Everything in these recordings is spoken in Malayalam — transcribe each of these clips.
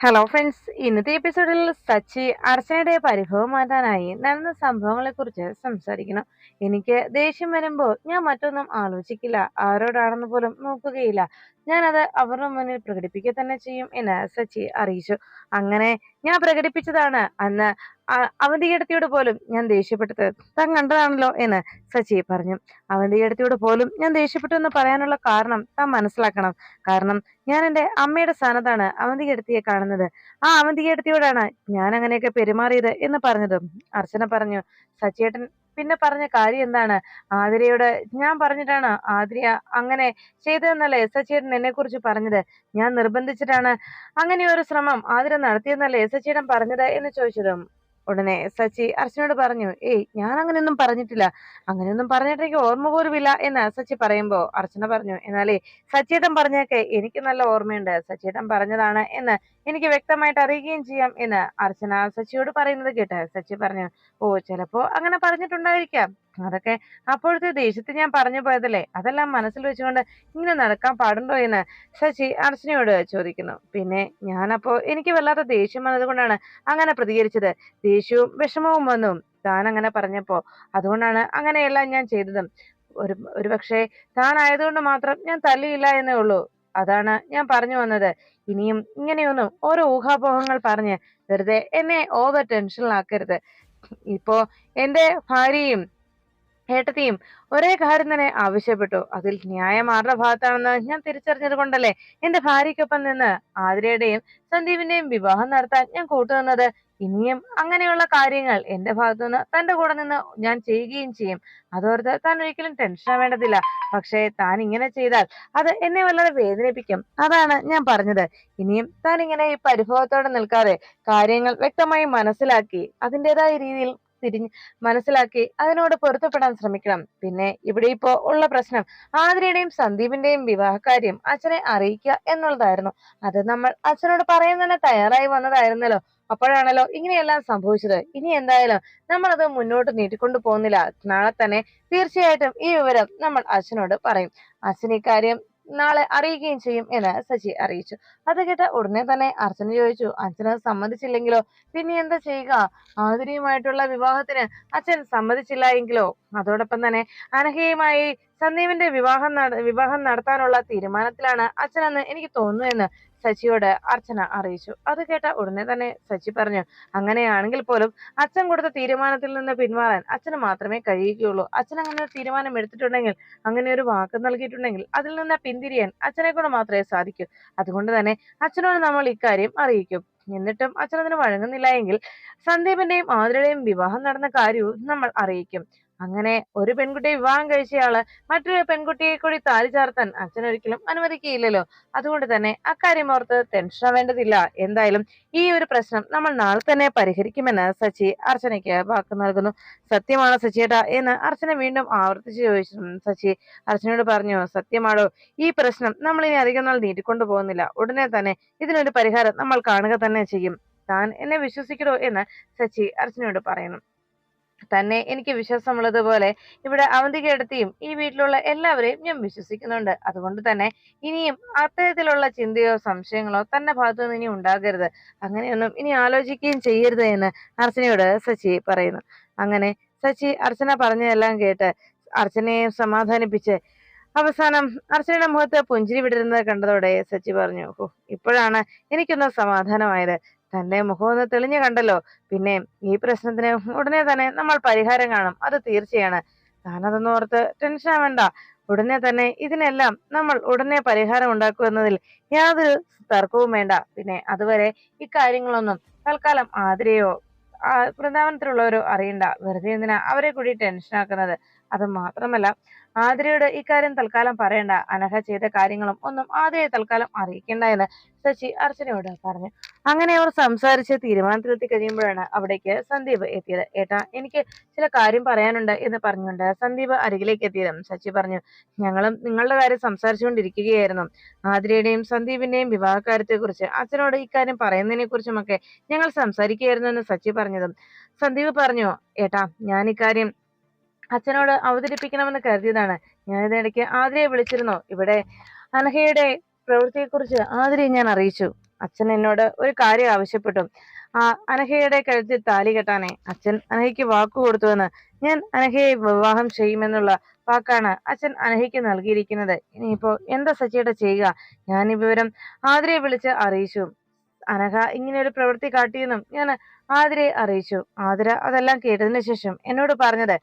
ഹലോ ഫ്രണ്ട്സ്, ഇന്നത്തെ എപ്പിസോഡിൽ സച്ചി അർച്ചനയുടെ പരിഭവം മാറ്റാനായി നടന്ന സംഭവങ്ങളെ കുറിച്ച് സംസാരിക്കണം. എനിക്ക് ദേഷ്യം വരുമ്പോൾ ഞാൻ മറ്റൊന്നും ആലോചിക്കില്ല, ആരോടാണെന്ന് പോലും നോക്കുകയില്ല. ഞാനത് അവരുടെ മുന്നിൽ പ്രകടിപ്പിക്കുക തന്നെ ചെയ്യും എന്ന് സച്ചി അറിയിച്ചു. അങ്ങനെ ഞാൻ പ്രകടിപ്പിച്ചതാണ് അന്ന് അവന്തികേടത്തിയോട് പോലും ഞാൻ ദേഷ്യപ്പെട്ടത് താൻ കണ്ടതാണല്ലോ എന്ന് സച്ചി പറഞ്ഞു. അവന്തികേടത്തിയോട് പോലും ഞാൻ ദേഷ്യപ്പെട്ടു എന്ന് പറയാനുള്ള കാരണം താൻ മനസ്സിലാക്കണം. കാരണം ഞാൻ എന്റെ അമ്മയുടെ സ്ഥാനത്താണ് അവന്തികേടത്തിയെ കാണുന്നത്. ആ അവന്തികേടത്തിയോടാണ് ഞാൻ അങ്ങനെയൊക്കെ പെരുമാറിയത് എന്ന് പറഞ്ഞതും അർച്ചന പറഞ്ഞു. സച്ചിയേട്ടൻ പിന്നെ പറഞ്ഞ കാര്യം എന്താണ്? ആതിരയോട് ഞാൻ പറഞ്ഞിട്ടാണ് ആതിര അങ്ങനെ ചെയ്തതെന്നല്ലേ സച്ചിയേട്ടൻ എന്നെ കുറിച്ച് പറഞ്ഞത്? ഞാൻ നിർബന്ധിച്ചിട്ടാണ് അങ്ങനെ ഒരു ശ്രമം ആതിര നടത്തിയെന്നല്ലേ സച്ചിയേട്ടൻ പറഞ്ഞത് എന്ന് ചോദിച്ചതും ഉടനെ സച്ചി അർച്ചനയോട് പറഞ്ഞു, ഏയ് ഞാൻ അങ്ങനെയൊന്നും പറഞ്ഞിട്ടില്ല, അങ്ങനെയൊന്നും പറഞ്ഞിട്ട് എനിക്ക് ഓർമ്മ പോലുമില്ല എന്ന് സച്ചി പറയുമ്പോ അർച്ചന പറഞ്ഞു, എന്നാലേ സച്ചേട്ടൻ പറഞ്ഞൊക്കെ എനിക്ക് നല്ല ഓർമ്മയുണ്ട്, സച്ചേട്ടൻ പറഞ്ഞതാണ് എന്ന് എനിക്ക് വ്യക്തമായിട്ട് അറിയുകയും ചെയ്യാം എന്ന് അർച്ചന സച്ചിയോട് പറയുന്നത് കേട്ട് സച്ചി പറഞ്ഞു, ഓ ചിലപ്പോ അങ്ങനെ പറഞ്ഞിട്ടുണ്ടായിരിക്കാം, അതൊക്കെ അപ്പോഴത്തെ ദേഷ്യത്തിൽ ഞാൻ പറഞ്ഞു പോയതല്ലേ, അതെല്ലാം മനസ്സിൽ വെച്ചുകൊണ്ട് ഇങ്ങനെ നടക്കാൻ പാടുണ്ടോ എന്ന് സച്ചി അർച്ചനയോട് ചോദിക്കുന്നു. പിന്നെ ഞാനപ്പോ എനിക്ക് വല്ലാത്ത ദേഷ്യം വന്നതുകൊണ്ടാണ് അങ്ങനെ പ്രതികരിച്ചത്, ദേഷ്യവും വിഷമവും വന്നു താൻ അങ്ങനെ പറഞ്ഞപ്പോ, അതുകൊണ്ടാണ് അങ്ങനെയെല്ലാം ഞാൻ ചെയ്തതും. ഒരു പക്ഷേ താൻ ആയതുകൊണ്ട് മാത്രം ഞാൻ തല്ലിയില്ല എന്നേ ഉള്ളൂ, അതാണ് ഞാൻ പറഞ്ഞു വന്നത്. ഇനിയും ഇങ്ങനെയൊന്നും ഓരോ ഊഹാപോഹങ്ങൾ പറഞ്ഞ് വെറുതെ എന്നെ ഓവർ ടെൻഷനിലാക്കരുത്. ഇപ്പോ എന്റെ ഭാര്യയും ഏട്ടത്തിയും ഒരേ കാര്യം തന്നെ ആവശ്യപ്പെട്ടു, അതിൽ ന്യായം ആരുടെ ഭാഗത്താണെന്ന് ഞാൻ തിരിച്ചറിഞ്ഞത് കൊണ്ടല്ലേ എന്റെ ഭാര്യയ്ക്കൊപ്പം നിന്ന് ആതിരയുടെയും സന്ദീപിന്റെയും വിവാഹം നടത്താൻ ഞാൻ കൂട്ടുനിന്നത്. ഇനിയും അങ്ങനെയുള്ള കാര്യങ്ങൾ എന്റെ ഭാഗത്തുനിന്ന് തന്റെ കൂടെ നിന്ന് ഞാൻ ചെയ്യുകയും ചെയ്യും. അതോർത്ത് താൻ ഒരിക്കലും ടെൻഷൻ ആവേണ്ടതില്ല. പക്ഷേ താൻ ഇങ്ങനെ ചെയ്താൽ അത് എന്നെ വളരെ വേദനിപ്പിക്കും, അതാണ് ഞാൻ പറഞ്ഞത്. ഇനിയും താൻ ഇങ്ങനെ ഈ പരിഭവത്തോടെ നിൽക്കാതെ കാര്യങ്ങൾ വ്യക്തമായി മനസ്സിലാക്കി അതിൻ്റെതായ രീതിയിൽ തിരിഞ്ഞ് മനസ്സിലാക്കി അതിനോട് പൊരുത്തപ്പെടാൻ ശ്രമിക്കണം. പിന്നെ ഇവിടെ ഇപ്പോ ഉള്ള പ്രശ്നം ആതിരയുടെയും സന്ദീപിന്റെയും വിവാഹകാര്യം അച്ഛനെ അറിയിക്കുക എന്നുള്ളതായിരുന്നു. അത് നമ്മൾ അച്ഛനോട് പറയാൻ തന്നെ തയ്യാറായി വന്നതായിരുന്നല്ലോ. അപ്പോഴാണല്ലോ ഇങ്ങനെയെല്ലാം സംഭവിച്ചത്. ഇനി എന്തായാലും നമ്മൾ അത് മുന്നോട്ട് നീട്ടിക്കൊണ്ടു പോകുന്നില്ല. നാളെ തന്നെ തീർച്ചയായിട്ടും ഈ വിവരം നമ്മൾ അച്ഛനോട് പറയും. അച്ഛൻ ഇക്കാര്യം നാളെ അറിയിക്കുകയും ചെയ്യും എന്ന് സച്ചി അറിയിച്ചു. അത് കേട്ട ഉടനെ തന്നെ അർച്ചന ചോദിച്ചു, അച്ഛന് സമ്മതിച്ചില്ലെങ്കിലോ? പിന്നെ എന്താ ചെയ്യുക? ആതിരയുമായിട്ടുള്ള വിവാഹത്തിന് അച്ഛൻ സമ്മതിച്ചില്ല എങ്കിലോ? അതോടൊപ്പം തന്നെ അനഘയുമായി സന്ദീപിന്റെ വിവാഹം നടത്താനുള്ള തീരുമാനത്തിലാണ് അച്ഛനെന്ന് എനിക്ക് തോന്നുന്നു എന്ന് സച്ചിയോട് അർച്ചന അറിയിച്ചു. അത് കേട്ട ഉടനെ തന്നെ സച്ചി പറഞ്ഞു, അങ്ങനെയാണെങ്കിൽ പോലും അച്ഛൻ കൊടുത്ത തീരുമാനത്തിൽ നിന്ന് പിന്മാറാൻ അച്ഛന് മാത്രമേ കഴിയുകയുള്ളൂ. അച്ഛൻ അങ്ങനെ ഒരു തീരുമാനം എടുത്തിട്ടുണ്ടെങ്കിൽ, അങ്ങനെ ഒരു വാക്ക് നൽകിയിട്ടുണ്ടെങ്കിൽ അതിൽ നിന്ന് പിന്തിരിയാൻ അച്ഛനെ കൊണ്ട് മാത്രമേ സാധിക്കൂ. അതുകൊണ്ട് തന്നെ അച്ഛനോട് നമ്മൾ ഇക്കാര്യം അറിയിക്കും. എന്നിട്ടും അച്ഛൻ അതിന് വഴങ്ങുന്നില്ല എങ്കിൽ സന്ദീപിന്റെയും ആതിരയുടെയും വിവാഹം നടന്ന കാര്യവും നമ്മൾ അറിയിക്കും. അങ്ങനെ ഒരു പെൺകുട്ടിയെ വിവാഹം കഴിച്ചയാള് മറ്റൊരു പെൺകുട്ടിയെ കൂടി താലി ചാർത്താൻ അച്ഛൻ ഒരിക്കലും അനുവദിക്കുകയില്ലല്ലോ. അതുകൊണ്ട് തന്നെ അക്കാര്യം ഓർത്ത് ടെൻഷൻ ആവേണ്ടതില്ല. എന്തായാലും ഈ ഒരു പ്രശ്നം നമ്മൾ നാളെ തന്നെ പരിഹരിക്കുമെന്ന് സച്ചി അർച്ചനയ്ക്ക് വാക്ക് നൽകുന്നു. സത്യമാണോ സച്ചിയേട്ടാ എന്ന് അർച്ചന വീണ്ടും ആവർത്തിച്ച് ചോദിച്ചു. സച്ചി അർച്ചനയോട് പറഞ്ഞു, സത്യമാണോ? ഈ പ്രശ്നം നമ്മൾ ഇനി അധികം നാൾ നീട്ടിക്കൊണ്ടു പോകുന്നില്ല, ഉടനെ തന്നെ ഇതിനൊരു പരിഹാരം നമ്മൾ കാണുക തന്നെ ചെയ്യും. താൻ എന്നെ വിശ്വസിക്കണോ എന്ന് സച്ചി അർച്ചനയോട് പറയുന്നു. തന്നെ എനിക്ക് വിശ്വാസമുള്ളതുപോലെ ഇവിടെ അവന്തികേടത്തിയും ഈ വീട്ടിലുള്ള എല്ലാവരെയും ഞാൻ വിശ്വസിക്കുന്നുണ്ട്. അതുകൊണ്ട് തന്നെ ഇനിയും അത്തരത്തിലുള്ള ചിന്തയോ സംശയങ്ങളോ തന്റെ ഭാഗത്തു നിന്ന് ഇനി ഉണ്ടാകരുത്. അങ്ങനെയൊന്നും ഇനി ആലോചിക്കുകയും ചെയ്യരുത് എന്ന് അർച്ചനയോട് സച്ചി പറയുന്നു. അങ്ങനെ സച്ചി അർച്ചന പറഞ്ഞതെല്ലാം കേട്ട് അർച്ചനയെ സമാധാനിപ്പിച്ച് അവസാനം അർച്ചനയുടെ മുഖത്ത് പുഞ്ചിരി വിടരുന്നത് കണ്ടതോടെ സച്ചി പറഞ്ഞു, ഓ ഇപ്പോഴാണ് എനിക്കൊന്ന് സമാധാനമായത്. തന്റെ മുഖം ഒന്ന് തെളിഞ്ഞു കണ്ടല്ലോ. പിന്നെ ഈ പ്രശ്നത്തിന് ഉടനെ തന്നെ നമ്മൾ പരിഹാരം കാണും, അത് തീർച്ചയാണ്. താനതൊന്നും ഓർത്ത് ടെൻഷൻ ആവേണ്ട. ഉടനെ തന്നെ ഇതിനെല്ലാം നമ്മൾ ഉടനെ പരിഹാരം ഉണ്ടാക്കുമെന്നതിൽ യാതൊരു തർക്കവും വേണ്ട. പിന്നെ അതുവരെ ഇക്കാര്യങ്ങളൊന്നും തൽക്കാലം ആതിരയോ വൃന്ദാവനത്തിലുള്ളവരോ അറിയണ്ട. വെറുതെ എന്തിനാ അവരെ കൂടി ടെൻഷൻ ആക്കുന്നത്? അത് മാത്രമല്ല, ആതിരയോട് ഇക്കാര്യം തൽക്കാലം പറയണ്ട. അനഘ ചെയ്ത കാര്യങ്ങളും ഒന്നും ആതിരയെ തൽക്കാലം അറിയിക്കേണ്ട എന്ന് ശശി അർച്ചനയോട് പറഞ്ഞു. അങ്ങനെ അവർ സംസാരിച്ച് തീരുമാനത്തിലെത്തി കഴിയുമ്പോഴാണ് അവിടേക്ക് സന്ദീപ് എത്തിയത്. ഏട്ടാ, എനിക്ക് ചില കാര്യം പറയാനുണ്ട് എന്ന് പറഞ്ഞുകൊണ്ട് സന്ദീപ് അരികിലേക്ക് എത്തിയതും ശശി പറഞ്ഞു, ഞങ്ങളും നിങ്ങളുടെ കാര്യം സംസാരിച്ചുകൊണ്ടിരിക്കുകയായിരുന്നു. ആതിരയുടെയും സന്ദീപിന്റെയും വിവാഹകാര്യത്തെ കുറിച്ച് അച്ഛനോട് ഇക്കാര്യം പറയുന്നതിനെ കുറിച്ചുമൊക്കെ ഞങ്ങൾ സംസാരിക്കുകയായിരുന്നു എന്ന് സച്ചി പറഞ്ഞതും സന്ദീപ് പറഞ്ഞു, ഏട്ടാ, ഞാൻ ഇക്കാര്യം അച്ഛനോട് അവതരിപ്പിക്കണമെന്ന് കരുതിയതാണ്. ഞാനിതിനിടയ്ക്ക് ആതിരയെ വിളിച്ചിരുന്നു. ഇവിടെ അനഘയുടെ പ്രവൃത്തിയെക്കുറിച്ച് ആതിരയെ ഞാൻ അറിയിച്ചു. അച്ഛൻ എന്നോട് ഒരു കാര്യം ആവശ്യപ്പെട്ടു. ആ അനഘയുടെ കഴുത്തിൽ താലി കെട്ടാനേ അച്ഛൻ അനഘയ്ക്ക് വാക്കു കൊടുത്തുവെന്ന്. ഞാൻ അനഘയെ വിവാഹം ചെയ്യുമെന്നുള്ള വാക്കാണ് അച്ഛൻ അനഘയ്ക്ക് നൽകിയിരിക്കുന്നത്. ഇനിയിപ്പോ എന്താ സച്ചിയേട്ടാ ചെയ്യുക? ഞാൻ ഈ വിവരം ആതിരയെ വിളിച്ച് അറിയിച്ചു. അനഘ ഇങ്ങനെ ഒരു പ്രവൃത്തി കാട്ടിയെന്നും ഞാൻ ആതിരയെ അറിയിച്ചു. ആതിര അതെല്ലാം കേട്ടതിന് ശേഷം എന്നോട് പറഞ്ഞത്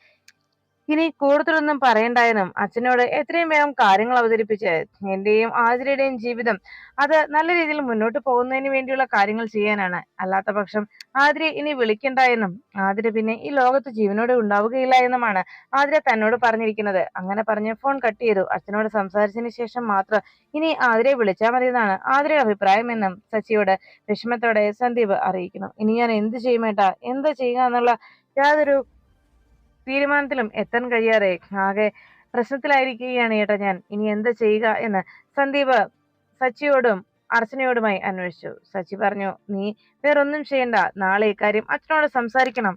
ഇനി കൂടുതലൊന്നും പറയണ്ടായെന്നും അച്ഛനോട് എത്രയും വേഗം കാര്യങ്ങൾ അവതരിപ്പിച്ച് എന്റെയും ആതിരയുടെയും ജീവിതം അത് നല്ല രീതിയിൽ മുന്നോട്ട് പോകുന്നതിന് വേണ്ടിയുള്ള കാര്യങ്ങൾ ചെയ്യാനാണ്. അല്ലാത്ത പക്ഷം ആതിരയെ ഇനി വിളിക്കണ്ട എന്നും ആതിര പിന്നെ ഈ ലോകത്ത് ജീവനോടെ ഉണ്ടാവുകയില്ല എന്നുമാണ് ആതിര തന്നോട് പറഞ്ഞിരിക്കുന്നത്. അങ്ങനെ പറഞ്ഞ് ഫോൺ കട്ട് ചെയ്തു. അച്ഛനോട് സംസാരിച്ചതിന് ശേഷം മാത്രം ഇനി ആതിരയെ വിളിച്ചാൽ മതി എന്നാണ് ആതിരയുടെ അഭിപ്രായം എന്നും സച്ചിയോട് വിഷമത്തോടെ സന്ദീപ് അറിയിക്കുന്നു. ഇനി ഞാൻ എന്ത് ചെയ്യുമേട്ടാ, എന്താ ചെയ്യുക എന്നുള്ള യാതൊരു തീരുമാനത്തിലും എത്താൻ കഴിയാതെ ആകെ പ്രശ്നത്തിലായിരിക്കുകയാണ് ഏട്ടാ ഞാൻ. ഇനി എന്താ ചെയ്യുക എന്ന് സന്ദീപ് സച്ചിയോടും അർച്ചനയോടുമായി അന്വേഷിച്ചു. സച്ചി പറഞ്ഞു, നീ വേറൊന്നും ചെയ്യണ്ട, നാളെ ഇക്കാര്യം അച്ഛനോട് സംസാരിക്കണം.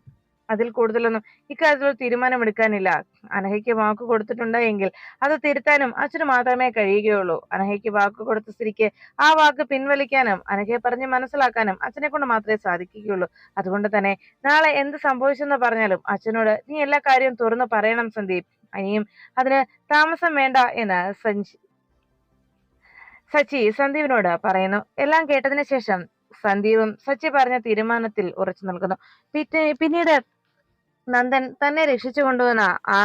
അതിൽ കൂടുതലൊന്നും ഇക്കാര്യത്തിൽ തീരുമാനമെടുക്കാനില്ല. അനഘയ്ക്ക് വാക്ക് കൊടുത്തിട്ടുണ്ട് എങ്കിൽ അത് തിരുത്താനും അച്ഛന് മാത്രമേ കഴിയുകയുള്ളൂ. അനഘയ്ക്ക് വാക്ക് കൊടുത്ത സ്ഥിതിക്ക് ആ വാക്ക് പിൻവലിക്കാനും അനഘയെ പറഞ്ഞ് മനസ്സിലാക്കാനും അച്ഛനെ കൊണ്ട് മാത്രമേ സാധിക്കുകയുള്ളൂ. അതുകൊണ്ട് തന്നെ നാളെ എന്ത് സംഭവിച്ചെന്ന് പറഞ്ഞാലും അച്ഛനോട് നീ എല്ലാ കാര്യവും തുറന്നു പറയണം സന്ദീപ്. ഇനിയും അതിന് താമസം വേണ്ട എന്ന് സച്ചി സന്ദീപിനോട് പറയുന്നു. എല്ലാം കേട്ടതിന് ശേഷം സന്ദീപും സച്ചി പറഞ്ഞ തീരുമാനത്തിൽ ഉറച്ചു നിൽക്കുന്നു. പിന്നീട് നന്ദൻ തന്നെ രക്ഷിച്ചു കൊണ്ടുവന്ന ആ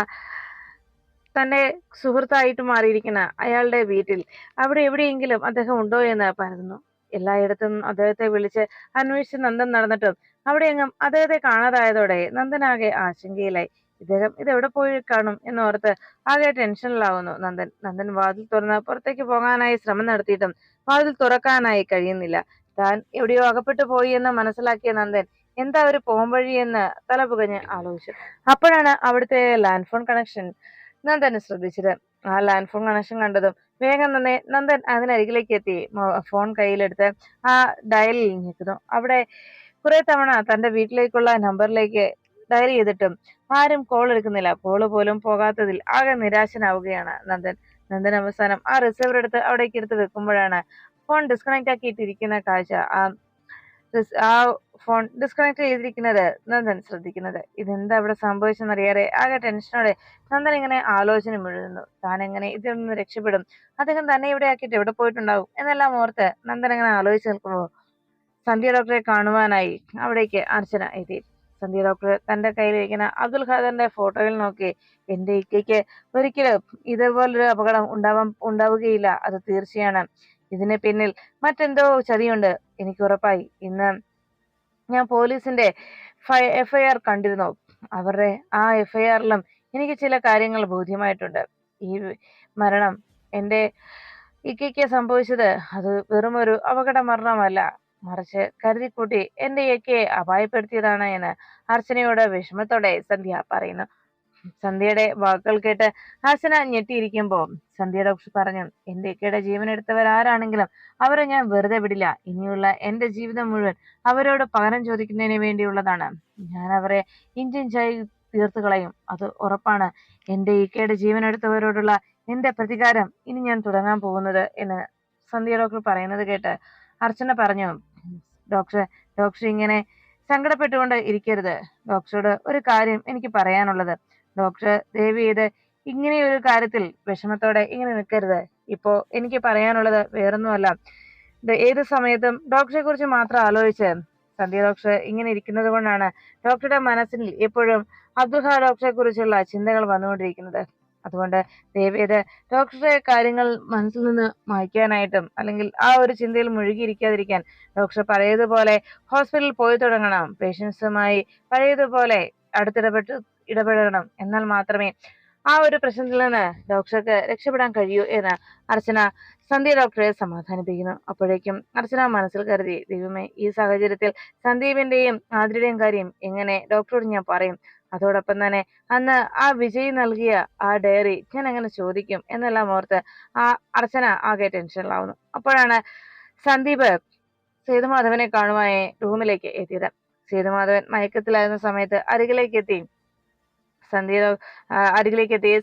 തന്റെ സുഹൃത്തായിട്ട് മാറിയിരിക്കുന്ന അയാളുടെ വീട്ടിൽ അവിടെ എവിടെയെങ്കിലും അദ്ദേഹം ഉണ്ടോ എന്ന് പരതുന്നു. എല്ലായിടത്തും അദ്ദേഹത്തെ വിളിച്ച് അന്വേഷിച്ച് നന്ദൻ നടന്നിട്ടും അവിടെയെങ്ങും അദ്ദേഹത്തെ കാണാതായതോടെ നന്ദനാകെ ആശങ്കയിലായി. ഇദ്ദേഹം ഇതെവിടെ പോയി കാണും എന്നോർത്ത് ആകെ ടെൻഷനിലാവുന്നു നന്ദൻ വാതിൽ തുറന്ന് പുറത്തേക്ക് പോകാനായി ശ്രമം നടത്തിയിട്ടും വാതിൽ തുറക്കാനായി കഴിയുന്നില്ല. താൻ എവിടെയോ അകപ്പെട്ടു പോയി എന്ന് മനസ്സിലാക്കിയ നന്ദൻ എന്താ ഒരു പോംവഴി എന്ന് തലപുകഞ്ഞ് ആലോചിച്ചു. അപ്പോഴാണ് അവിടുത്തെ ലാൻഡ് ഫോൺ കണക്ഷൻ നന്ദൻ ശ്രദ്ധിച്ചത്. ആ ലാൻഡ് ഫോൺ കണക്ഷൻ കണ്ടതും വേഗം തന്നെ നന്ദൻ അതിനരികിലേക്ക് എത്തി ഫോൺ കയ്യിലെടുത്ത് ആ ഡയലിൽ ഞെക്കുന്നു. അവിടെ കുറെ തവണ തന്റെ വീട്ടിലേക്കുള്ള നമ്പറിലേക്ക് ഡയൽ ചെയ്തിട്ടും ആരും കോൾ എടുക്കുന്നില്ല. കോള് പോലും പോകാത്തതിൽ ആകെ നിരാശനാവുകയാണ് നന്ദൻ അവസാനം ആ റിസീവർ എടുത്ത് അവിടേക്ക് എടുത്ത് വെക്കുമ്പോഴാണ് ഫോൺ ഡിസ്കണക്ട് ആക്കിയിട്ടിരിക്കുന്ന കാഴ്ച ആ ഫോൺ ഡിസ്കണക്ട് ചെയ്തിരിക്കുന്നത് നന്ദൻ ശ്രദ്ധിക്കുന്നത്. ഇതെന്താ ഇവിടെ സംഭവിച്ചെന്നറിയാതെ ആകെ ടെൻഷനോടെ നന്ദൻ ഇങ്ങനെ ആലോചന മുഴുകുന്നു. താൻ എങ്ങനെ ഇതിൽ നിന്ന് രക്ഷപ്പെടും, അദ്ദേഹം തന്നെ ഇവിടെ ആക്കിയിട്ട് എവിടെ പോയിട്ടുണ്ടാവും എന്നെല്ലാം ഓർത്ത് നന്ദൻ ഇങ്ങനെ ആലോചിച്ച് നിൽക്കുമ്പോൾ സന്ധ്യ ഡോക്ടറെ കാണുവാനായി അവിടേക്ക് അർച്ചന എത്തി. സന്ധ്യ ഡോക്ടർ തന്റെ കയ്യിലിരിക്കുന്ന അബ്ദുൽ ഖാദറിന്റെ ഫോട്ടോയിൽ നോക്കി, എന്റെ ഇക്കയ്ക്ക് ഒരിക്കലും ഇതുപോലൊരു അപകടം ഉണ്ടാവുകയില്ല, അത് തീർച്ചയാണ്. ഇതിന് പിന്നിൽ മറ്റെന്തോ ചതിയുണ്ട്, എനിക്ക് ഉറപ്പായി. ഇന്ന് ഞാൻ പോലീസിന്റെ FIR കണ്ടിരുന്നു. അവരുടെ ആ FIRലും എനിക്ക് ചില കാര്യങ്ങൾ ബോധ്യമായിട്ടുണ്ട്. ഈ മരണം എന്റെ ഇക്കയ്ക്ക് സംഭവിച്ചത് അത് വെറും ഒരു അപകട മരണമല്ല, മറിച്ച് കരുതിക്കൂട്ടി എന്റെ ഇക്കയെ അപായപ്പെടുത്തിയതാണ് എന്ന് അർച്ചനയോട് വിഷമത്തോടെ സന്ധ്യ പറയുന്നു. സന്ധ്യയുടെ വാക്കുകൾ കേട്ട് അർച്ചന ഞെട്ടിയിരിക്കുമ്പോൾ സന്ധ്യ ഡോക്ടർ പറഞ്ഞു, എന്റെ ഇക്കയുടെ ജീവൻ എടുത്തവരാരാണെങ്കിലും അവരെ ഞാൻ വെറുതെ വിടില്ല. ഇനിയുള്ള എന്റെ ജീവിതം മുഴുവൻ അവരോട് പകരം ചോദിക്കുന്നതിന് വേണ്ടിയുള്ളതാണ്. ഞാൻ അവരെ ഇഞ്ചിഞ്ചായി തീർത്തു കളയും, അത് ഉറപ്പാണ്. എന്റെ ഇക്കയുടെ ജീവൻ എടുത്തവരോടുള്ള എന്റെ പ്രതികാരം ഇനി ഞാൻ തുടങ്ങാൻ പോകുന്നത് എന്ന് സന്ധ്യ ഡോക്ടർ പറയുന്നത് കേട്ട് അർച്ചന പറഞ്ഞു, ഡോക്ടർ ഇങ്ങനെ സങ്കടപ്പെട്ടുകൊണ്ട് ഇരിക്കരുത്. ഡോക്ടറോട് ഒരു കാര്യം എനിക്ക് പറയാനുള്ളത്. ഡോക്ടർ ദയവ് ചെയ്ത് ഇങ്ങനെ ഒരു കാര്യത്തിൽ വിഷമത്തോടെ ഇങ്ങനെ നിൽക്കരുത്. ഇപ്പോ എനിക്ക് പറയാനുള്ളത് വേറൊന്നുമല്ല. ഏത് സമയത്തും ഡോക്ടറെ കുറിച്ച് മാത്രം ആലോചിച്ച് സന്ധ്യ ഡോക്ടർ ഇങ്ങനെ ഇരിക്കുന്നത് കൊണ്ടാണ് ഡോക്ടറുടെ മനസ്സിൽ എപ്പോഴും അബ്ദുൽ ഖാദർ ഡോക്ടറെ കുറിച്ചുള്ള ചിന്തകൾ വന്നുകൊണ്ടിരിക്കുന്നത്. അതുകൊണ്ട് ദയവേത് ഡോക്ടറുടെ കാര്യങ്ങൾ മനസ്സിൽ നിന്ന് മായ്ക്കാനായിട്ടും അല്ലെങ്കിൽ ആ ഒരു ചിന്തയിൽ മുഴുകിയിരിക്കാതിരിക്കാൻ ഡോക്ടർ പഴയതുപോലെ ഹോസ്പിറ്റലിൽ പോയി തുടങ്ങണം. പേഷ്യൻസുമായി പഴയതുപോലെ ഇടപെടണം. എന്നാൽ മാത്രമേ ആ ഒരു പ്രശ്നത്തിൽ നിന്ന് ഡോക്ടർക്ക് രക്ഷപ്പെടാൻ കഴിയൂ എന്ന് അർച്ചന സന്ധ്യ ഡോക്ടറെ സമാധാനിപ്പിക്കുന്നു. അപ്പോഴേക്കും അർച്ചന മനസ്സിൽ കരുതി, ദൈവമേ, ഈ സാഹചര്യത്തിൽ സന്ദീപിന്റെയും ആതിരയുടെയും കാര്യം എങ്ങനെ ഡോക്ടറോട് ഞാൻ പറയും? അതോടൊപ്പം തന്നെ അന്ന് ആ വിജയ് നൽകിയ ആ ഡയറി ഞാൻ എങ്ങനെ ചോദിക്കും എന്നെല്ലാം ഓർത്ത് ആ അർച്ചന ആകെ ടെൻഷനിലാവുന്നു. അപ്പോഴാണ് സന്ദീപ് സേതുമാധവനെ കാണുവാനായി റൂമിലേക്ക് എത്തിയത്. സേതുമാധവൻ മയക്കത്തിലായിരുന്ന സമയത്ത് അരികിലേക്ക് എത്തി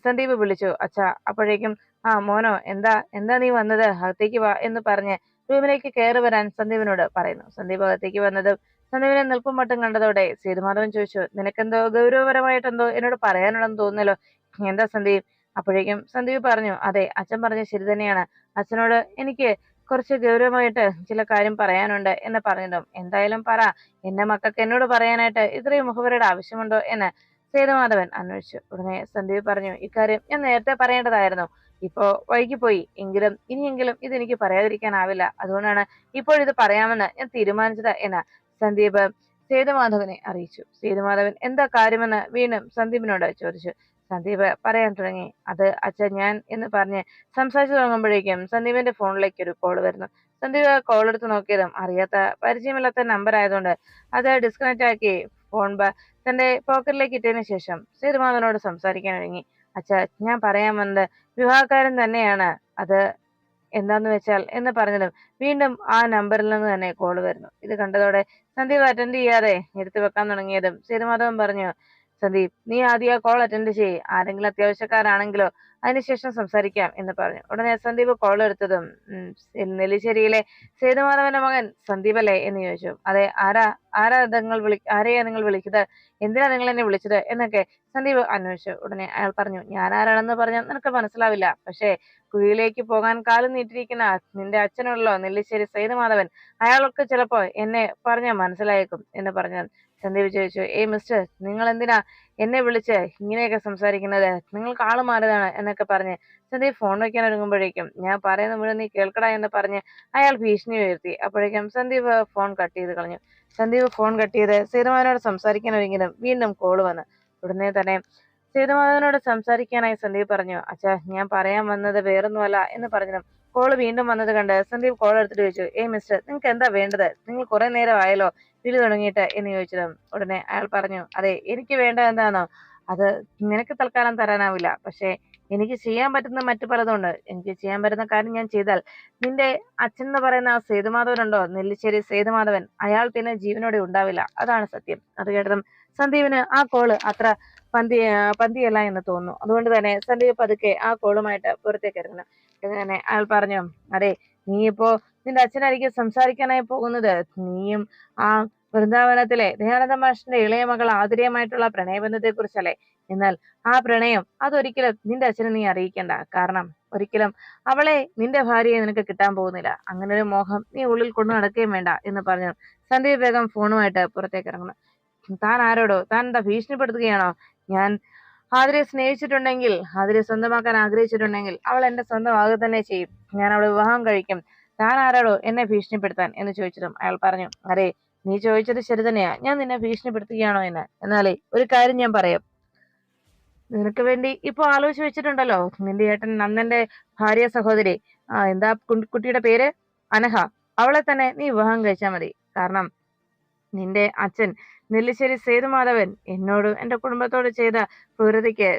സന്ദീപ് വിളിച്ചു, അച്ഛാ. അപ്പോഴേക്കും, ആ മോനോ, എന്താ നീ വന്നത്, അകത്തേക്ക് വാ എന്ന് പറഞ്ഞ് റൂമിലേക്ക് കയറി വരാൻ സന്ദീപിനോട് പറയുന്നു. സന്ദീപ് അകത്തേക്ക് വന്നതും സന്ദീപിനെ നിൽപ്പും മട്ടും കണ്ടതോടെ സേതുമാധവൻ ചോദിച്ചു, നിനക്കെന്തോ ഗൗരവപരമായിട്ടെന്തോ എന്നോട് പറയാനുണ്ടെന്ന് തോന്നുന്നല്ലോ, എന്താ സന്ദീപ്? അപ്പോഴേക്കും സന്ദീപ് പറഞ്ഞു, അതെ, അച്ഛൻ പറഞ്ഞ ശരി തന്നെയാണ്. അച്ഛനോട് എനിക്ക് കുറച്ച് ഗൗരവമായിട്ട് ചില കാര്യം പറയാനുണ്ട് എന്ന് പറഞ്ഞതും, എന്തായാലും പറ, എന്റെ മക്കൾക്ക് എന്നോട് പറയാനായിട്ട് ഇത്രയും മുഖവരയുടെ ആവശ്യമുണ്ടോ എന്ന് സേതുമാധവൻ അന്വേഷിച്ചു. ഉടനെ സന്ദീപ് പറഞ്ഞു, ഇക്കാര്യം ഞാൻ നേരത്തെ പറയേണ്ടതായിരുന്നു, ഇപ്പോ വൈകിപ്പോയി, എങ്കിലും ഇനിയെങ്കിലും ഇതെനിക്ക് പറയാതിരിക്കാനാവില്ല, അതുകൊണ്ടാണ് ഇപ്പോഴിത് പറയാമെന്ന് ഞാൻ തീരുമാനിച്ചത് എന്ന് സന്ദീപ് സേതുമാധവനെ അറിയിച്ചു. സേതുമാധവൻ എന്താ കാര്യമെന്ന് വീണ്ടും സന്ദീപിനോട് ചോദിച്ചു. സന്ദീപ് പറയാൻ തുടങ്ങി, അത് അച്ഛൻ ഞാൻ എന്ന് പറഞ്ഞ് സംസാരിച്ചു തുടങ്ങുമ്പോഴേക്കും സന്ദീപിന്റെ ഫോണിലേക്ക് ഒരു കോൾ വരുന്നു. സന്ദീപ് കോൾ എടുത്ത് നോക്കിയതും അറിയാത്ത പരിചയമില്ലാത്ത നമ്പർ ആയതുകൊണ്ട് അത് ഡിസ്കണക്ട് ആക്കി ഫോൺ തന്റെ പോക്കറ്റിലേക്ക് ഇട്ടതിന് ശേഷം സേതുമാധവനോട് സംസാരിക്കാൻ തുടങ്ങി. അച്ഛാ, ഞാൻ പറയാൻ വന്നത് വിവാഹക്കാരൻ തന്നെയാണ്, അത് എന്താന്ന് വെച്ചാൽ എന്ന് പറഞ്ഞതും വീണ്ടും ആ നമ്പറിൽ നിന്ന് തന്നെ കോൾ വരുന്നു. ഇത് കണ്ടതോടെ സന്ദീപ് അറ്റൻഡ് ചെയ്യാതെ എടുത്തു വെക്കാൻ തുടങ്ങിയതും സേതുമാധവൻ പറഞ്ഞു, സന്ദീപ്, നീ ആദ്യം ആ കോൾ അറ്റൻഡ് ചെയ്യ്, ആരെങ്കിലും അത്യാവശ്യക്കാരാണെങ്കിലോ അതിനുശേഷം സംസാരിക്കാം എന്ന് പറഞ്ഞു. ഉടനെ സന്ദീപ് കോൾ എടുത്തതും നെല്ലിശ്ശേരിയിലെ സേതുമാധവന്റെ മകൻ സന്ദീപ് അല്ലേ എന്ന് ചോദിച്ചു. അതെ, ആരെയാ നിങ്ങൾ വിളിച്ചത്, എന്തിനാ നിങ്ങൾ എന്നെ വിളിച്ചത് എന്നൊക്കെ സന്ദീപ് അന്വേഷിച്ചു. ഉടനെ അയാൾ പറഞ്ഞു, ഞാൻ ആരാണെന്ന് പറഞ്ഞാൽ നിനക്ക് മനസ്സിലാവില്ല, പക്ഷേ കുഴിയിലേക്ക് പോകാൻ കാലം നീട്ടിരിക്കുന്ന നിന്റെ അച്ഛനുള്ളോ നെല്ലിശ്ശേരി സേതുമാധവൻ, അയാൾക്ക് ചിലപ്പോ എന്നെ പറഞ്ഞാൽ മനസ്സിലായേക്കും എന്ന് പറഞ്ഞു. സന്ദീപ് ചോദിച്ചു, ഏയ് മിസ്റ്റർ, നിങ്ങൾ എന്തിനാ എന്നെ വിളിച്ച് ഇങ്ങനെയൊക്കെ സംസാരിക്കുന്നത്, നിങ്ങൾക്ക് ആള് മാറിയതാണ് എന്നൊക്കെ പറഞ്ഞ് സന്ദീപ് ഫോൺ വയ്ക്കാൻ ഒരുങ്ങുമ്പോഴേക്കും, ഞാൻ പറയുന്ന മുഴുവൻ നീ കേൾക്കടാ എന്ന് പറഞ്ഞ് അയാൾ ഭീഷണി ഉയർത്തി. അപ്പോഴേക്കും സന്ദീപ് ഫോൺ കട്ട് ചെയ്ത് കളഞ്ഞു. സന്ദീപ് ഫോൺ കട്ട് ചെയ്ത് സേതുമാധവനോട് സംസാരിക്കാൻ ഒരുങ്ങിയതും വീണ്ടും കോള് വന്നു. ഉടനെ തന്നെ സേതുമാധവനോട് സംസാരിക്കാനായി സന്ദീപ് പറഞ്ഞു, അച്ഛാ, ഞാൻ പറയാൻ വന്നത് വേറൊന്നുമല്ല എന്ന് പറഞ്ഞതും കോള് വീണ്ടും വന്നത് കണ്ട് സന്ദീപ് കോൾ എടുത്തിട്ട് ചോദിച്ചു, ഏയ് മിസ്റ്റർ, നിങ്ങൾക്ക് എന്താ വേണ്ടത്, നിങ്ങൾ കുറെ നേരം ആയല്ലോ വിളി തുടങ്ങിയിട്ട് എന്ന് ചോദിച്ചതും ഉടനെ അയാൾ പറഞ്ഞു, അതെ, എനിക്ക് വേണ്ടത് എന്താണോ അത് നിനക്ക് തൽക്കാലം തരാനാവില്ല, പക്ഷെ എനിക്ക് ചെയ്യാൻ പറ്റുന്ന മറ്റു പലതുണ്ട്. എനിക്ക് ചെയ്യാൻ പറ്റുന്ന കാര്യം ഞാൻ ചെയ്താൽ നിന്റെ അച്ഛൻ എന്ന് പറയുന്ന ആ സേതുമാധവൻ ഉണ്ടോ, നെല്ലിശ്ശേരി സേതുമാധവൻ, അയാൾ പിന്നെ ജീവനോടെ ഉണ്ടാവില്ല, അതാണ് സത്യം. അത് കേട്ടതും സന്ദീപിന് ആ കോള് അത്ര പന്തിയല്ല എന്ന് തോന്നുന്നു. അതുകൊണ്ട് തന്നെ സന്ദീപ് പതുക്കെ ആ കോളുമായിട്ട് പുറത്തേക്ക് ഇറങ്ങണം. അങ്ങനെ അയാൾ പറഞ്ഞു, അതെ, നീ ഇപ്പോ നിന്റെ അച്ഛനായിരിക്കും സംസാരിക്കാനായി പോകുന്നത്, നീയും ആ വൃന്ദാവനത്തിലെ ദയാനന്ദ മാഷിന്റെ ഇളയ മകൾ ആതിരയുമായിട്ടുള്ള പ്രണയബന്ധത്തെ കുറിച്ചല്ലേ. എന്നാൽ ആ പ്രണയം അതൊരിക്കലും നിന്റെ അച്ഛനെ നീ അറിയിക്കണ്ട, കാരണം ഒരിക്കലും അവളെ നിന്റെ ഭാര്യയെ നിനക്ക് കിട്ടാൻ പോകുന്നില്ല, അങ്ങനെ ഒരു മോഹം നീ ഉള്ളിൽ കൊണ്ടു നടക്കുകയും വേണ്ട എന്ന് പറഞ്ഞു സന്ദീപ് വേഗം ഫോണുമായിട്ട് പുറത്തേക്ക് ഇറങ്ങണം. താൻ ആരോടോ, താൻ എന്താ ഭീഷണിപ്പെടുത്തുകയാണോ? ഞാൻ ആതിരയെ സ്നേഹിച്ചിട്ടുണ്ടെങ്കിൽ, ആതിരയെ സ്വന്തമാക്കാൻ ആഗ്രഹിച്ചിട്ടുണ്ടെങ്കിൽ അവൾ എന്റെ സ്വന്തമാകുക തന്നെ ചെയ്യും, ഞാൻ അവളെ വിവാഹം കഴിക്കും, താൻ ആരാടോ എന്നെ ഭീഷണിപ്പെടുത്താൻ എന്ന് ചോദിച്ചതും അയാൾ പറഞ്ഞു, അരെ, നീ ചോദിച്ചത് ശരി തന്നെയാ, ഞാൻ നിന്നെ ഭീഷണിപ്പെടുത്തുകയാണോ എന്ന്. എന്നാലേ ഒരു കാര്യം ഞാൻ പറയാം, നിനക്ക് വേണ്ടി ഇപ്പൊ ആലോചിച്ച് വെച്ചിട്ടുണ്ടല്ലോ നിന്റെ ഏട്ടൻ നന്ദന്റെ ഭാര്യ സഹോദരി, എന്താ കുട്ടിയുടെ പേര്, അനഘ, അവളെ തന്നെ നീ വിവാഹം കഴിച്ചാൽ മതി. കാരണം നിന്റെ അച്ഛൻ നെല്ലിശ്ശേരി സേതുമാധവൻ എന്നോട് എന്റെ കുടുംബത്തോട് ചെയ്ത ക്രൂരതയ്ക്ക്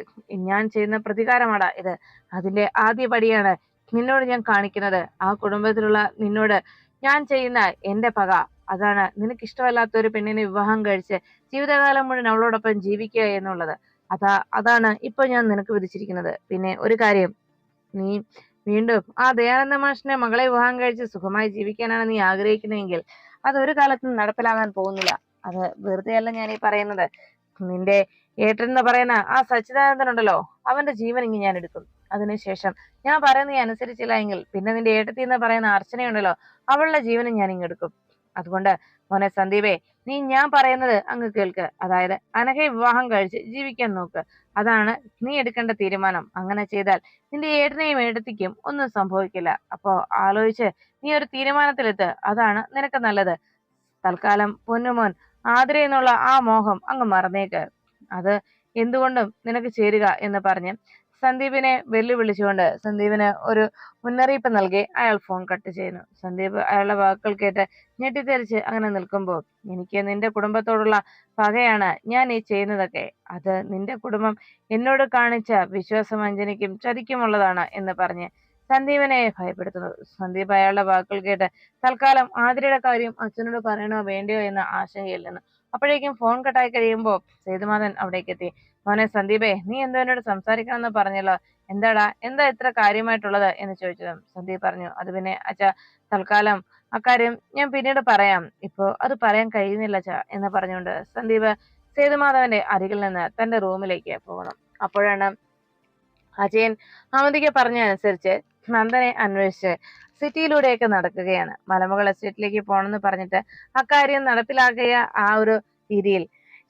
ഞാൻ ചെയ്യുന്ന പ്രതികാരമാടാ ഇത്. അതിന്റെ ആദ്യ പടിയാണ് നിന്നോട് ഞാൻ കാണിക്കുന്നത്. ആ കുടുംബത്തിലുള്ള നിന്നോട് ഞാൻ ചെയ്യുന്ന എന്റെ പക അതാണ്, നിനക്ക് ഇഷ്ടമല്ലാത്ത ഒരു പെണ്ണിനെ വിവാഹം കഴിച്ച് ജീവിതകാലം മുഴുവൻ അവളോടൊപ്പം ജീവിക്കുക എന്നുള്ളത്. അതാണ് ഇപ്പൊ ഞാൻ നിനക്ക് വിധിച്ചിരിക്കുന്നത്. പിന്നെ ഒരു കാര്യം, നീ വീണ്ടും ആ ദയാനന്ദ മാഷിനെ മകളെ വിവാഹം കഴിച്ച് സുഖമായി ജീവിക്കാനാണ് നീ ആഗ്രഹിക്കുന്നതെങ്കിൽ അതൊരു കാലത്തും നടപ്പിലാകാൻ പോകുന്നില്ല. അത് വെറുതെയല്ല ഞാൻ ഈ പറയുന്നത്. നിന്റെ ഏട്ടൻ എന്ന് പറയുന്ന ആ സച്ചിദാനന്ദൻ ഉണ്ടല്ലോ, അവന്റെ ജീവൻ ഇങ്ങ് ഞാൻ എടുക്കും. അതിനുശേഷം ഞാൻ പറയുന്ന നീ അനുസരിച്ചില്ല എങ്കിൽ പിന്നെ നിന്റെ ഏട്ടത്തി എന്ന് പറയുന്ന അർച്ചനയുണ്ടല്ലോ, അവളുടെ ജീവനും ഞാൻ ഇങ്ങെടുക്കും. അതുകൊണ്ട് മോനെ സന്ദീപേ, നീ ഞാൻ പറയുന്നത് അങ്ങ് കേൾക്ക്. അതായത് അനഘയെ വിവാഹം കഴിച്ച് ജീവിക്കാൻ നോക്ക്. അതാണ് നീ എടുക്കേണ്ട തീരുമാനം. അങ്ങനെ ചെയ്താൽ നിന്റെ ഏട്ടനെയും ഏട്ടത്തിക്കും ഒന്നും സംഭവിക്കില്ല. അപ്പോ ആലോചിച്ച് നീ ഒരു തീരുമാനത്തിലെത്ത്, അതാണ് നിനക്ക് നല്ലത്. തൽക്കാലം പൊന്നുമോൻ ആതിര എന്നുള്ള ആ മോഹം അങ്ങ് മറന്നേക്ക്, അത് എന്തുകൊണ്ടും നിനക്ക് ചേരുക എന്ന് പറഞ്ഞ് സന്ദീപിനെ വെല്ലുവിളിച്ചുകൊണ്ട് സന്ദീപിന് ഒരു മുന്നറിയിപ്പ് നൽകി അയാൾ ഫോൺ കട്ട് ചെയ്യുന്നു. സന്ദീപ് അയാളുടെ വാക്കുകൾ കേട്ട് ഞെട്ടിത്തെറിച്ച് അങ്ങനെ നിൽക്കുമ്പോൾ, എനിക്ക് നിന്റെ കുടുംബത്തോടുള്ള പകയാണ് ഞാൻ ഈ ചെയ്യുന്നതൊക്കെ, അത് നിന്റെ കുടുംബം എന്നോട് കാണിച്ച വിശ്വാസവഞ്ചനയ്ക്കും ചതിക്കുമുള്ളതാണ് എന്ന് പറഞ്ഞ് സന്ദീപിനെ ഭയപ്പെടുത്തുന്നു. സന്ദീപ് അയാളുടെ വാക്കുകൾ കേട്ട് തൽക്കാലം ആതിരയുടെ കാര്യം അച്ഛനോട് പറയണോ വേണ്ടയോ എന്ന ആശങ്കയിൽ നിന്ന്. അപ്പോഴേക്കും ഫോൺ കട്ടായി കഴിയുമ്പോൾ സേതുമാധവൻ അവിടേക്ക് എത്തി. മോനെ സന്ദീപേ, നീ എന്തോ എന്നോട് സംസാരിക്കണമെന്ന് പറഞ്ഞല്ലോ, എന്താടാ, എന്താ ഇത്ര കാര്യമായിട്ടുള്ളത് എന്ന് ചോദിച്ചതും സന്ദീപ് പറഞ്ഞു, അത് പിന്നെ അച്ഛാ, തൽക്കാലം അക്കാര്യം ഞാൻ പിന്നീട് പറയാം, ഇപ്പോ അത് പറയാൻ കഴിയുന്നില്ല അച്ഛാ എന്ന് പറഞ്ഞുകൊണ്ട് സന്ദീപ് സേതുമാധവന്റെ അരികിൽ നിന്ന് തന്റെ റൂമിലേക്ക് പോകണം. അപ്പോഴാണ് അജയൻ അവന്തിക പറഞ്ഞതനുസരിച്ച് നന്ദനെ അന്വേഷിച്ച് സിറ്റിയിലൂടെയൊക്കെ നടക്കുകയാണ്. മലമുകൾ എസ്റ്റേറ്റിലേക്ക് പോണെന്ന് പറഞ്ഞിട്ട് അക്കാര്യം നടപ്പിലാക്കിയ ആ ഒരു രീതിയിൽ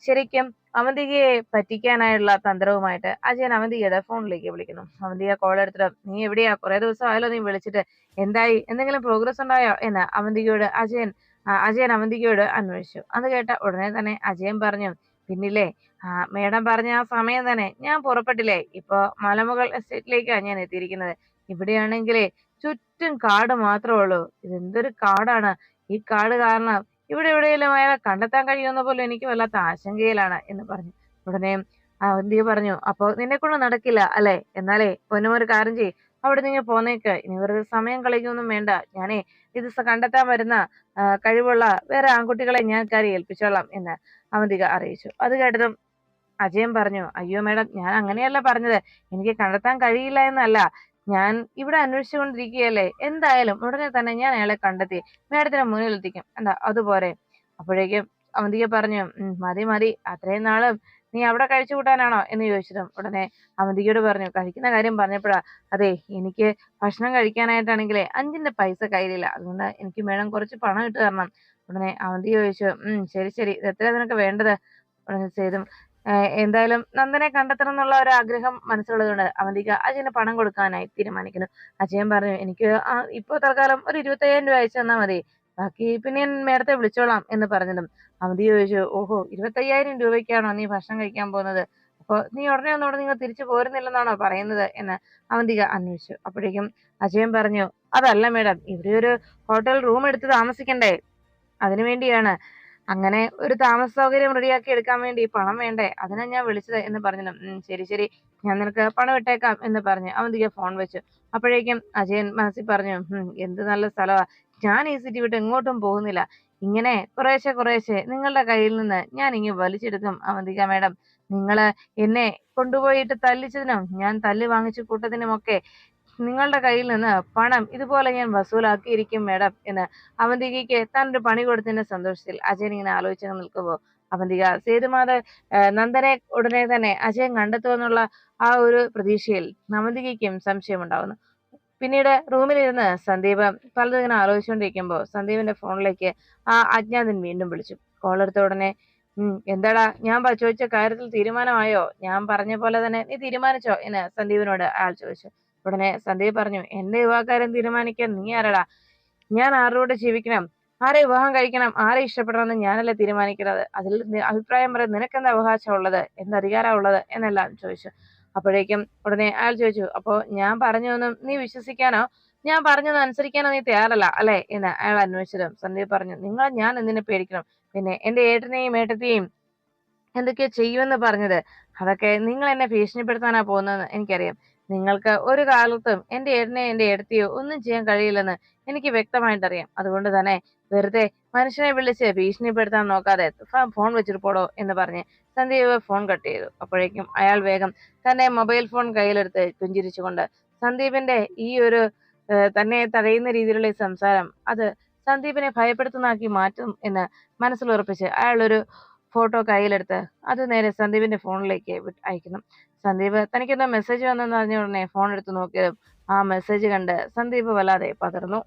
ശരിക്കും അവന്തികയെ പറ്റിക്കാനായുള്ള തന്ത്രവുമായിട്ട് അജയൻ അവന്തികയുടെ ഫോണിലേക്ക് വിളിക്കുന്നു. അവന്തിക കോൾ എടുത്തിട്ട്, നീ എവിടെയാ, കുറെ ദിവസം ആയാലോ നീ വിളിച്ചിട്ട്, എന്തായി, എന്തെങ്കിലും പ്രോഗ്രസ് ഉണ്ടായോ എന്ന് അജയൻ അവന്തികയോട് അന്വേഷിച്ചു. അത് കേട്ട ഉടനെ തന്നെ അജയൻ പറഞ്ഞു, പിന്നില്ലേ, മേഡം പറഞ്ഞ ആ സമയം തന്നെ ഞാൻ പുറപ്പെട്ടില്ലേ, ഇപ്പൊ മലമുകൾ എസ്റ്റേറ്റിലേക്കാണ് ഞാൻ എത്തിയിരിക്കുന്നത്. ഇവിടെയാണെങ്കിലേ ചുറ്റും കാട് മാത്രമേ ഉള്ളൂ. ഇതെന്തൊരു കാടാണ്, ഈ കാട് കാരണം ഇവിടെ എവിടെയെങ്കിലും അയാളെ കണ്ടെത്താൻ കഴിയുമെന്ന് പോലും എനിക്ക് വല്ലാത്ത ആശങ്കയിലാണ് എന്ന് പറഞ്ഞു. ഉടനെ അവന്തിക പറഞ്ഞു, അപ്പൊ നിന്നെ കൊണ്ട് നടക്കില്ല അല്ലെ, എന്നാലേ പൊന്നും ഒരു കാര്യം ചെയ്യ്, അവിടെ നിങ്ങൾ പോന്നേക്ക്, ഇനി വെറുതെ സമയം കളിക്കൊന്നും വേണ്ട, ഞാനേ ഇത് കണ്ടെത്താൻ വരുന്ന കഴിവുള്ള വേറെ ആൺകുട്ടികളെ ഞാൻ കാര്യം ഏൽപ്പിച്ചോളാം എന്ന് അവന്തിക അറിയിച്ചു. അത് കേട്ടതും അജയൻ പറഞ്ഞു, അയ്യോ മേഡം, ഞാൻ അങ്ങനെയല്ല പറഞ്ഞത്, എനിക്ക് കണ്ടെത്താൻ കഴിയില്ല എന്നല്ല, ഞാൻ ഇവിടെ അന്വേഷിച്ചുകൊണ്ടിരിക്കുകയല്ലേ, എന്തായാലും ഉടനെ തന്നെ ഞാൻ അയാളെ കണ്ടെത്തി മേഡത്തിന് മുന്നിൽ എത്തിക്കും, എന്താ അതുപോലെ. അപ്പോഴേക്കും അവന്തിക പറഞ്ഞു, മതി മതി, അത്രയും നാളും നീ അവിടെ കഴിച്ചു കൂട്ടാനാണോ എന്ന് ചോദിച്ചതും ഉടനെ അവന്തികയോട് പറഞ്ഞു, കഴിക്കുന്ന കാര്യം പറഞ്ഞപ്പോഴാ, അതെ, എനിക്ക് ഭക്ഷണം കഴിക്കാനായിട്ടാണെങ്കിലേ 5 പൈസ കയ്യിലില്ല, അതുകൊണ്ട് എനിക്ക് മേഡം കുറച്ച് പണം ഇട്ട് തരണം. ഉടനെ അവന്തിക ചോദിച്ചു, ശരി ശരി, ഇത് എത്രയാ നിനക്ക് വേണ്ടത്? ഉടനെ സേതും, എന്തായാലും നന്ദനെ കണ്ടെത്തണം എന്നുള്ള ഒരു ആഗ്രഹം മനസ്സിലുള്ളതുകൊണ്ട് അവന്തിക അജയന് പണം കൊടുക്കാനായി തീരുമാനിക്കുന്നു. അജയൻ പറഞ്ഞു, എനിക്ക് ഇപ്പൊ തൽക്കാലം ഒരു 25,000 രൂപ അയച്ചു തന്നാൽ മതി, ബാക്കി പിന്നെ ഞാൻ മേഡത്തെ വിളിച്ചോളാം എന്ന് പറഞ്ഞതും അവന്തിക ചോദിച്ചു, ഓഹോ, 25,000 രൂപയ്ക്കാണോ നീ ഭക്ഷണം കഴിക്കാൻ പോകുന്നത്? അപ്പൊ നീ ഉടനെ ഒന്നും ഇവിടെ നിങ്ങൾ തിരിച്ചു പോരുന്നില്ലെന്നാണോ പറയുന്നത് എന്ന് അവന്തിക അന്വേഷിച്ചു. അപ്പോഴേക്കും അജയൻ പറഞ്ഞു, അതല്ല മേഡം, ഇവിടെ ഒരു ഹോട്ടൽ റൂം എടുത്ത് താമസിക്കണ്ടേ, അതിനു വേണ്ടിയാണ്, അങ്ങനെ ഒരു താമസ സൗകര്യം റെഡിയാക്കി എടുക്കാൻ വേണ്ടി പണം വേണ്ടേ, അതിനാ ഞാൻ വിളിച്ചത് എന്ന് പറഞ്ഞു. ശരി ശരി, ഞാൻ നിനക്ക് പണം ഇട്ടേക്കാം എന്ന് പറഞ്ഞ് അവന്തിക ഫോൺ വെച്ചു. അപ്പോഴേക്കും അജയൻ മനസ്സിൽ പറഞ്ഞു, എന്ത് നല്ല സ്ഥലമാ, ഞാൻ ഈ സിറ്റി വിട്ട് എങ്ങോട്ടും പോകുന്നില്ല, ഇങ്ങനെ കുറേശ്ശെ കുറേശ്ശെ നിങ്ങളുടെ കയ്യിൽ നിന്ന് ഞാൻ ഇങ്ങ് വലിച്ചെടുക്കും അവന്തിക മേഡം, നിങ്ങള് എന്നെ കൊണ്ടുപോയിട്ട് തല്ലിച്ചതിനും ഞാൻ തല്ല് വാങ്ങിച്ച കൂട്ടത്തിനുമൊക്കെ നിങ്ങളുടെ കയ്യിൽ നിന്ന് പണം ഇതുപോലെ ഞാൻ വസൂലാക്കിയിരിക്കും മേഡം എന്ന് അവന്തികയ്ക്ക് താനൊരു പണി കൊടുത്തതിന്റെ സന്തോഷത്തിൽ അജയൻ ഇങ്ങനെ ആലോചിച്ച് നിൽക്കുമ്പോ അവന്തിക നന്ദനെ ഉടനെ തന്നെ അജയൻ കണ്ടെത്തുമെന്നുള്ള ആ ഒരു പ്രതീക്ഷയിൽ അവന്തികയ്ക്കും സംശയമുണ്ടാവുന്നു. പിന്നീട് റൂമിലിരുന്ന് സന്ദീപ് പലതും ഇങ്ങനെ ആലോചിച്ചുകൊണ്ടിരിക്കുമ്പോൾ സന്ദീപിന്റെ ഫോണിലേക്ക് ആ അജ്ഞാതൻ വീണ്ടും വിളിച്ചു. കോൾ എടുത്ത ഉടനെ, എന്താടാ, ഞാൻ ചോദിച്ച കാര്യത്തിൽ തീരുമാനമായോ, ഞാൻ പറഞ്ഞ പോലെ തന്നെ നീ തീരുമാനിച്ചോ എന്ന് സന്ദീപിനോട് അയാൾ ചോദിച്ചു. ഉടനെ സന്ദീപ് പറഞ്ഞു, എന്റെ വിവാഹകാര്യം തീരുമാനിക്കാൻ നീ ആരടാ, ഞാൻ ആരോട് ജീവിക്കണം, ആരെ വിവാഹം കഴിക്കണം, ആരെ ഇഷ്ടപ്പെടണമെന്ന് ഞാനല്ലേ തീരുമാനിക്കുന്നത്, അതിൽ അഭിപ്രായം പറയാൻ നിനക്കെന്താ അവകാശം ഉള്ളത്, എന്ത് അധികാരം ഉള്ളത് എന്നെല്ലാം ചോദിച്ചു. അപ്പോഴേക്കും ഉടനെ അയാൾ ചോദിച്ചു, അപ്പോ ഞാൻ പറഞ്ഞതൊന്നും നീ വിശ്വസിക്കാനോ ഞാൻ പറഞ്ഞത് അനുസരിക്കാനോ നീ തയ്യാറല്ല അല്ലെ എന്ന് അയാൾ അന്വേഷിച്ചതും സന്ദീപ് പറഞ്ഞു, ഞാൻ എന്തിനെ പേടിക്കണം, പിന്നെ എന്റെ ഏട്ടനെയും ഏട്ടത്തെയും എന്തൊക്കെയോ ചെയ്യുമെന്ന് പറഞ്ഞത്, അതൊക്കെ നിങ്ങൾ എന്നെ ഭീഷണിപ്പെടുത്താനാ പോകുന്നതെന്ന് എനിക്കറിയാം, നിങ്ങൾക്ക് ഒരു കാലത്തും എന്റെ ഏട്ടനെയോ എന്റെ ഏടത്തിയോ ഒന്നും ചെയ്യാൻ കഴിയില്ലെന്ന് എനിക്ക് വ്യക്തമായിട്ടറിയാം, അതുകൊണ്ട് തന്നെ വെറുതെ മനുഷ്യനെ വിളിച്ച് ഭീഷണിപ്പെടുത്താൻ നോക്കാതെ ഫോൺ വെച്ചിട്ട് പോടോ എന്ന് പറഞ്ഞ് സന്ദീപ് ഫോൺ കട്ട് ചെയ്തു. അപ്പോഴേക്കും അയാൾ വേഗം തന്റെ മൊബൈൽ ഫോൺ കയ്യിലെടുത്ത് പുഞ്ചിരിച്ചുകൊണ്ട് സന്ദീപിന്റെ ഈ ഒരു തന്നെ തടയുന്ന രീതിയിലുള്ള ഈ സംസാരം അത് സന്ദീപിനെ ഭയപ്പെടുത്തുന്നാക്കി മാറ്റും എന്ന് മനസ്സിൽ ഉറപ്പിച്ച് അയാൾ ഒരു ഫോട്ടോ കയ്യിലെടുത്ത് അത് നേരെ സന്ദീപിന്റെ ഫോണിലേക്ക് അയക്കുന്നു. സന്ദീപ് തനിക്കെന്തോ മെസ്സേജ് വന്നെന്ന് അറിഞ്ഞ ഉടനെ ഫോൺ എടുത്ത് നോക്കിയതും ആ മെസ്സേജ് കണ്ട് സന്ദീപ് വല്ലാതെ പതർന്നു.